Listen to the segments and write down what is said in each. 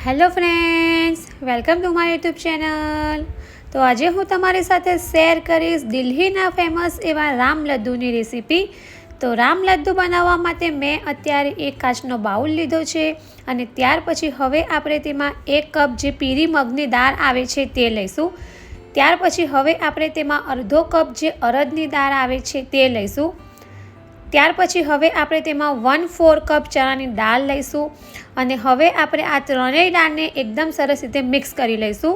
Hello friends, welcome to my YouTube channel. તો આજે હું તમારી સાથે શેર કરીશ દિલ્હીના ફેમસ એવા રામ લડ્ડુની રેસીપી. તો રામ લડ્ડુ બનાવવા માટે મેં અત્યારે એક કાચનો બાઉલ લીધો છે અને ત્યાર પછી હવે આપણે તેમાં 1 કપ જે પીળી મગની દાળ આવે છે તે લઈશું. ત્યાર પછી હવે આપણે તેમાં અડધો કપ જે અડદની દાળ આવે છે તે લઈશું. ત્યાર પછી હવે આપણે તેમાં 1/4 કપ ચણાની દાળ લઈશું અને હવે આપણે આ ત્રણેય દાળને એકદમ સરસ રીતે મિક્સ કરી લઈશું.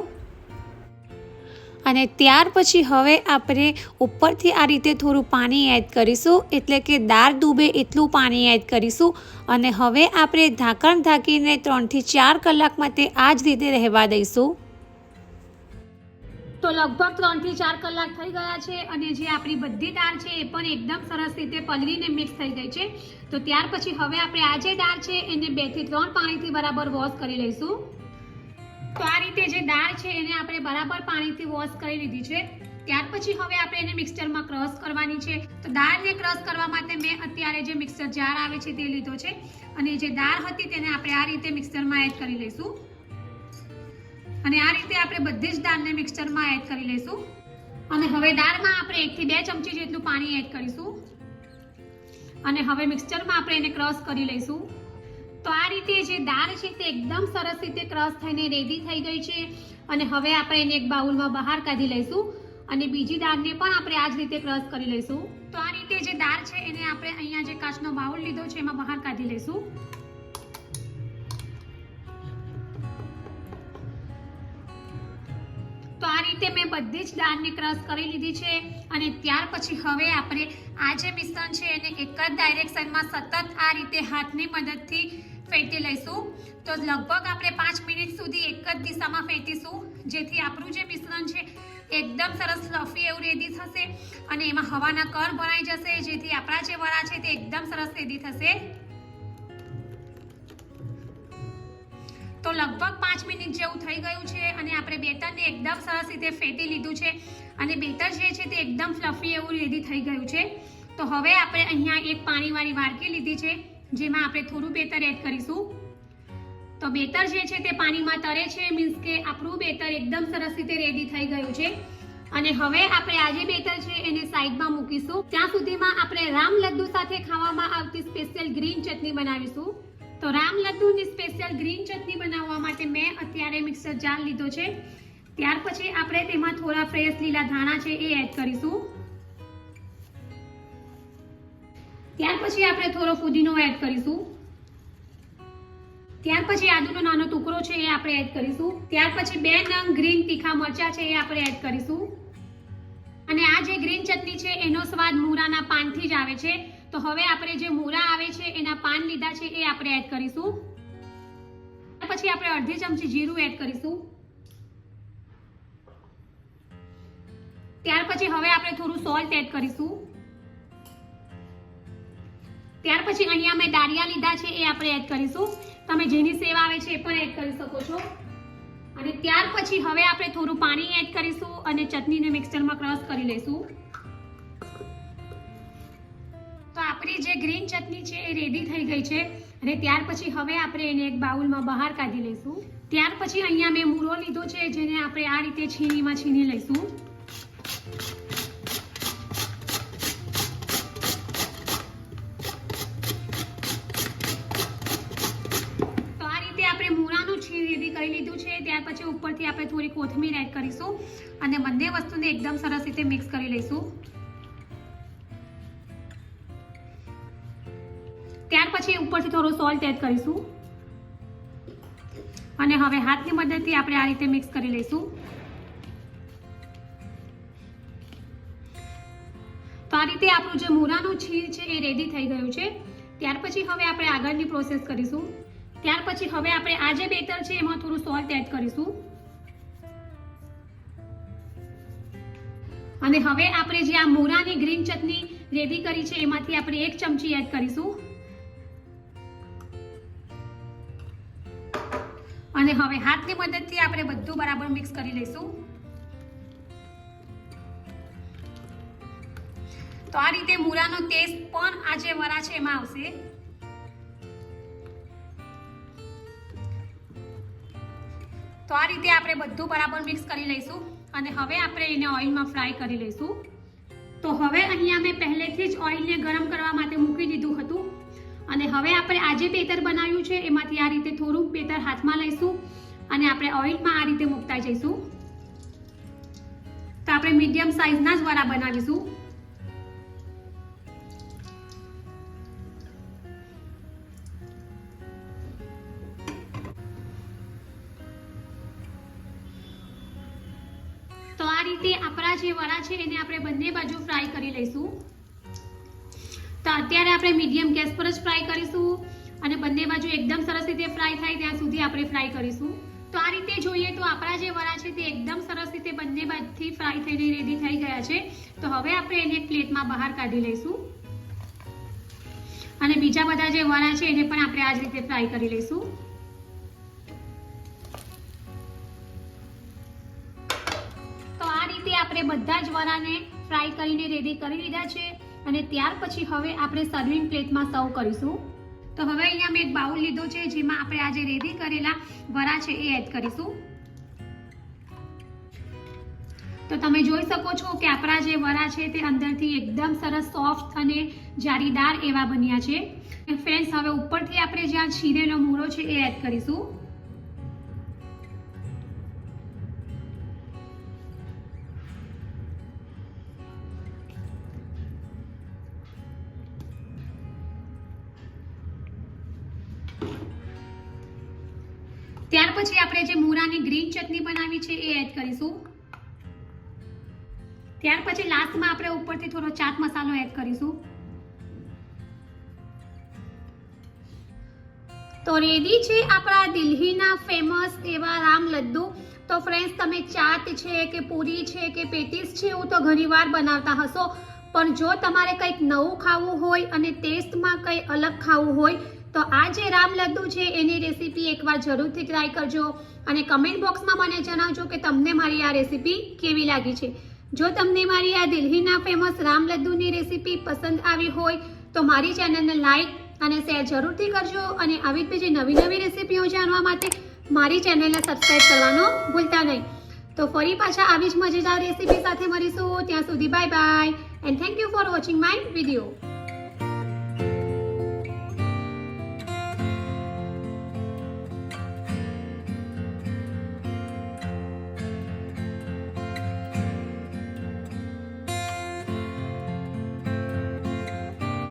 અને ત્યાર પછી હવે આપણે ઉપરથી આ રીતે થોડું પાણી એડ કરીશું, એટલે કે દાળ ડૂબે એટલું પાણી એડ કરીશું. અને હવે આપણે ઢાંકણ ઢાંકીને 3 થી 4 કલાક માટે આ જ રીતે રહેવા દઈશું. તો લગભગ 3 થી 4 કલાક થઈ ગયા છે અને જે આપણી બધી દાળ છે એ પણ એકદમ સરસ રીતે પલળીને મિક્સ થઈ ગઈ છે. તો ત્યાર પછી હવે આપણે આ જે દાળ છે એને 2 થી 3 પાણીથી બરાબર વોશ કરી લઈશું. તો આ રીતે જે દાળ છે એને આપણે બરાબર પાણીથી વોશ કરી લીધી છે. ત્યાર પછી હવે આપણે એને મિક્સરમાં ક્રશ કરવાની છે. તો દાળને ક્રશ કરવા માટે મેં અત્યારે જે મિક્સર જાર આવે છે તે લીધો છે અને જે દાળ હતી તેને આપણે આ રીતે મિક્સરમાં એડ કરી લઈશું. અને આ રીતે આપણે બધી જ દાળને મિક્સરમાં એડ કરી લઈશું. અને હવે દાળમાં આપણે 1 થી 2 ચમચી જેટલું પાણી એડ કરીશું અને હવે મિક્સરમાં આપણે એને ક્રશ કરી લઈશું. તો આ રીતે જે દાળ છે તે એકદમ સરસ રીતે ક્રશ થઈને રેડી થઈ ગઈ છે અને હવે આપણે એને એક બાઉલમાં બહાર કાઢી લઈશું અને બીજી દાળને પણ આપણે આ જ રીતે ક્રશ કરી લઈશું. તો આ રીતે જે દાળ છે એને આપણે અહીંયા જે કાચનો બાઉલ લીધો છે એમાં બહાર કાઢી લઈશું. તો આ રીતે મેં બધી જ દાળને ક્રશ કરી લીધી છે અને ત્યાર પછી હવે આપણે આ જે મિશ્રણ છે એને એક જ ડાયરેક્શનમાં સતત આ રીતે હાથની મદદથી ફેંટી લઈશું. તો લગભગ આપણે 5 મિનિટ સુધી એક જ દિશામાં ફેંટીશું, જેથી આપણું જે મિશ્રણ છે એકદમ સરસ ફ્લફી એવું રેડી થશે અને એમાં હવાના કણ ભરાઈ જશે, જેથી આપણા જે વડા છે તે એકદમ સરસ રેડી થશે. તો લગભગ 5 મિનિટ જેવું થઈ ગયું છે અને આપણે બેટરને એકદમ સરસ રીતે ફેંટી લીધું છે અને બેટર જે છે તે એકદમ ફ્લફી એવું રેડી થઈ ગયું છે. તો હવે આપણે અહીંયા એક પાણીવાળી વાડકી લીધી છે જેમાં આપણે થોડું બેટર એડ કરીશું. તો બેટર જે છે તે પાણીમાં તરે છે, મીન્સ કે આપણું બેટર એકદમ સરસ રીતે રેડી થઈ ગયું છે. અને હવે આપણે આ જે બેટર છે એને સાઈડમાં મૂકીશું. ત્યાં સુધીમાં આપણે રામ લડ્ડુ સાથે ખાવામાં આવતી સ્પેશિયલ ગ્રીન ચટણી બનાવીશું. તો રામ લડ્ડુની સ્પેશિયલ ગ્રીન ચટણી બનાવવા માટે મેં અત્યારે મિક્સર જાર લીધો છે. ત્યાર પછી આપણે તેમાં થોડા ફ્રેશ લીલા ધાણા છે એ એડ કરીશું. ત્યાર પછી આપણે થોડો ફુદીનો એડ કરીશું. ત્યાર પછી આદુનો નાનો ટુકડો છે એ આપણે એડ કરીશું. ત્યાર પછી 2 નંગ ગ્રીન તીખા મરચા છે એ આપણે એડ કરીશું. અને આ જે ગ્રીન ચટણી છે એનો સ્વાદ મૂળાના પાનથી જ આવે છે. તો હવે આપણે જે મૂળા આવે છે એના પાન લીધા છે એ આપણે એડ કરીશું. પછી આપણે અડધી ચમચી જીરું એડ કરીશું. ત્યાર પછી હવે આપણે થોડું સોલ્ટ એડ કરીશું. ત્યાર પછી અહીંયા મેં દાળિયા લીધા છે એ આપણે એડ કરીશું. તમે જેની સેવ આવે છે એ પણ એડ કરી શકો છો. અને ત્યાર પછી હવે આપણે થોડું પાણી એડ કરીશું અને ચટણીને મિક્સરમાં ક્રશ કરી લઈશું. તો આપણી જે ગ્રીન ચટણી છે એ રેડી થઈ ગઈ છે અને ત્યાર પછી હવે આપણે એને એક બાઉલમાં બહાર કાઢી લઈશું. ત્યાર પછી અહીંયા મેં મૂળો લીધો છે જેને આપણે આ રીતે છીણીમાં છીણી લઈશું. તો આ રીતે આપણે મૂળાનું છીણ રેડી કરી લીધું છે. ત્યાર પછી ઉપરથી આપણે થોડી કોથમીર એડ કરીશું અને બંને વસ્તુને એકદમ સરસ રીતે મિક્સ કરી લઈશું. ત્યાર પછી ઉપરથી થોડો સોલ્ટ એડ કરીશું અને હવે હાથની મદદથી આપણે આ રીતે મિક્સ કરી લઈશું. તો આ રીતે આપણું જે મૂળાનું છીણ છે એ રેડી થઈ ગયું છે. ત્યાર પછી હવે આપણે આગળની પ્રોસેસ કરીશું. ત્યાર પછી હવે આપણે આ જે બેટર છે એમાં થોડું સોલ્ટ એડ કરીશું અને હવે આપણે જે આ મૂળાની ગ્રીન ચટણી રેડી કરી છે એમાંથી આપણે 1 ચમચી એડ કરીશું અને હવે હાથની મદદથી આપણે બધું બરાબર મિક્સ કરી લઈશું. તો આ રીતે મૂળાનો ટેસ્ટ પણ આ જે વડા છે એમાં આવશે. તો આ રીતે આપણે બધું બરાબર મિક્સ કરી લઈશું અને હવે આપણે એને ઓઇલમાં ફ્રાય કરી લઈશું. તો હવે અહીંયા મેં પહેલેથી જ ઓઇલને ગરમ કરવા માટે મૂકી દીધું હતું અને હવે આપણે આજે બેટર બનાવ્યું છે એમાંથી આ રીતે થોડુંક બેટર હાથમાં લઈશું અને આપણે ઓઇલમાં આ રીતે મૂકતા જઈશું. તો આપણે મીડિયમ સાઇઝના જ વડા બનાવીશું. તો આ રીતે આપણા જે વડા છે એને આપણે બંને બાજુ ફ્રાય કરી લઈશું. તો અત્યારે આપણે મીડિયમ ગેસ પર જ ફ્રાય કરીશું અને બંને બાજુ એકદમ સરસ રીતે ફ્રાય થાય ત્યાં સુધી આપણે ફ્રાય કરીશું. તો આ રીતે જોઈએ તો આપણા જે વડા છે તે એકદમ સરસ રીતે બંને બાજુથી ફ્રાય થઈને રેડી થઈ ગયા છે. તો હવે આપણે એને એક પ્લેટમાં બહાર કાઢી લઈશું અને બીજા બધા જે વડા છે એને પણ આપણે આ જ રીતે ફ્રાય કરી લઈશું. તો આ રીતે આપણે બધા જ વડાને ફ્રાય કરીને રેડી કરી લીધા છે અને ત્યાર પછી હવે આપણે સર્વિંગ પ્લેટમાં સર્વ કરીશું. તો હવે અહીંયા મેં એક બાઉલ લીધો છે જેમાં આપણે આજે રેડી કરેલા વડા છે એ એડ કરીશું. તો તમે જોઈ શકો છો કે આપણા જે વડા છે તે અંદરથી એકદમ સરસ સોફ્ટ અને જાળીદાર એવા બન્યા છે. ફ્રેન્ડ્સ, હવે ઉપરથી આપણે જ્યાં છીરેલો મૂળો છે એ એડ કરીશું. ત્યાર પછી આપણે જે મૂળાની ગ્રીન ચટણી બનાવી છે એ એડ કરીશું. ત્યાર પછી લાસ્ટમાં આપણે ઉપરથી થોડો ચાટ મસાલો એડ કરીશું. તો રેડી છે આપણા દિલ્હીના ફેમસ એવા રામ લડ્ડુ. તો ફ્રેન્ડ્સ, તમે ચાટ છે કે પૂરી છે કે પેટીસ છે એવું તો ઘણીવાર બનાવતા હશો, પણ જો તમારે કંઈક નવું ખાવું હોય અને ટેસ્ટમાં કંઈ અલગ ખાવું હોય તો આ જે રામ લડ્ડુ છે એની રેસીપી એકવાર જરૂરથી ટ્રાય કરજો અને કમેન્ટ બોક્સમાં મને જણાવજો કે તમને મારી આ રેસીપી કેવી લાગી છે. જો તમને મારી આ દિલ્હીના ફેમસ રામ લડ્ડુની રેસીપી પસંદ આવી હોય તો મારી ચેનલને લાઈક અને શેર જરૂરથી કરજો અને આવી જ બીજી નવી નવી રેસીપીઓ જાણવા માટે મારી ચેનલને સબસ્ક્રાઈબ કરવાનો ભૂલતા નહીં. તો ફરી પાછા આવી જ મજેદાર રેસીપી સાથે મળીશું. ત્યાં સુધી bye bye and thank you for watching my video.